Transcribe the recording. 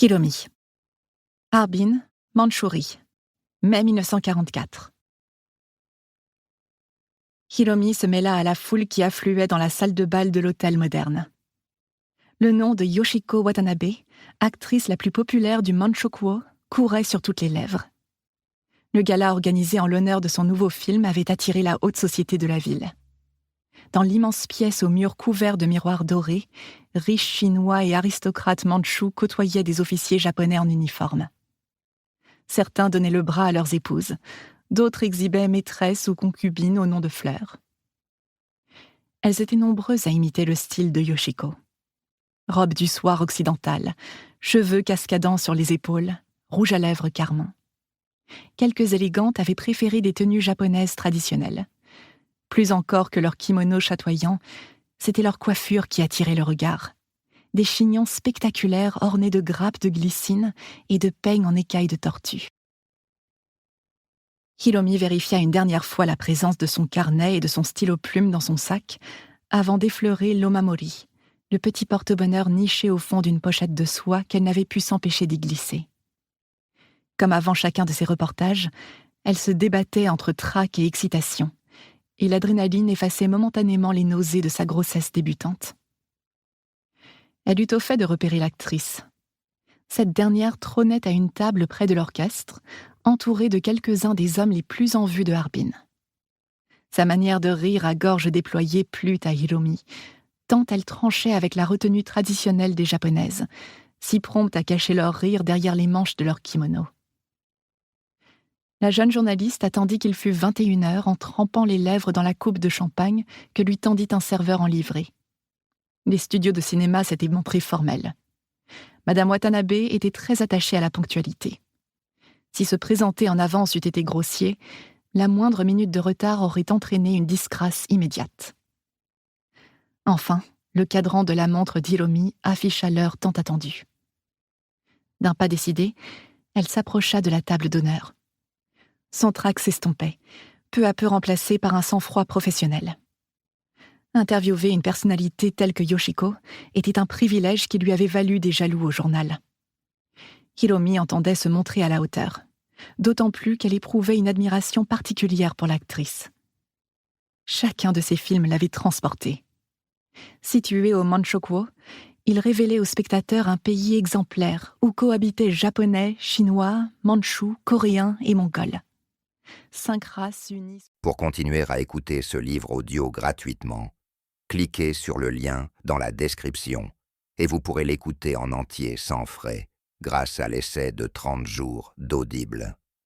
Hiromi. Harbin, Mandchourie, mai 1944. Hiromi se mêla à la foule qui affluait dans la salle de bal de l'hôtel moderne. Le nom de Yoshiko Watanabe, actrice la plus populaire du Manchukuo, courait sur toutes les lèvres. Le gala organisé en l'honneur de son nouveau film avait attiré la haute société de la ville. Dans l'immense pièce aux murs couverts de miroirs dorés, riches Chinois et aristocrates mandchous côtoyaient des officiers japonais en uniforme. Certains donnaient le bras à leurs épouses, d'autres exhibaient maîtresses ou concubines au nom de fleurs. Elles étaient nombreuses à imiter le style de Yoshiko. Robe du soir occidentale, cheveux cascadant sur les épaules, rouge à lèvres carmin. Quelques élégantes avaient préféré des tenues japonaises traditionnelles. Plus encore que leurs kimonos chatoyants, c'était leur coiffure qui attirait le regard. Des chignons spectaculaires ornés de grappes de glycine et de peignes en écailles de tortue. Hiromi vérifia une dernière fois la présence de son carnet et de son stylo plume dans son sac avant d'effleurer l'omamori, le petit porte-bonheur niché au fond d'une pochette de soie qu'elle n'avait pu s'empêcher d'y glisser. Comme avant chacun de ses reportages, elle se débattait entre trac et excitation, et l'adrénaline effaçait momentanément les nausées de sa grossesse débutante. Elle eut au fait de repérer l'actrice. Cette dernière trônait à une table près de l'orchestre, entourée de quelques-uns des hommes les plus en vue de Harbin. Sa manière de rire à gorge déployée plut à Hiromi, tant elle tranchait avec la retenue traditionnelle des japonaises, si promptes à cacher leur rire derrière les manches de leur kimono. La jeune journaliste attendit qu'il fût 21h en trempant les lèvres dans la coupe de champagne que lui tendit un serveur en livrée. Les studios de cinéma s'étaient montrés formels. Madame Watanabe était très attachée à la ponctualité. Si se présenter en avance eût été grossier, la moindre minute de retard aurait entraîné une disgrâce immédiate. Enfin, le cadran de la montre d'Hiromi afficha l'heure tant attendue. D'un pas décidé, elle s'approcha de la table d'honneur. Son trac s'estompait, peu à peu remplacé par un sang-froid professionnel. Interviewer une personnalité telle que Yoshiko était un privilège qui lui avait valu des jaloux au journal. Hiromi entendait se montrer à la hauteur, d'autant plus qu'elle éprouvait une admiration particulière pour l'actrice. Chacun de ses films l'avait transportée. Situé au Manchukuo, il révélait aux spectateurs un pays exemplaire où cohabitaient japonais, chinois, mandchous, coréens et mongols. 5 races unies. Pour continuer à écouter ce livre audio gratuitement, cliquez sur le lien dans la description et vous pourrez l'écouter en entier sans frais grâce à l'essai de 30 jours d'Audible.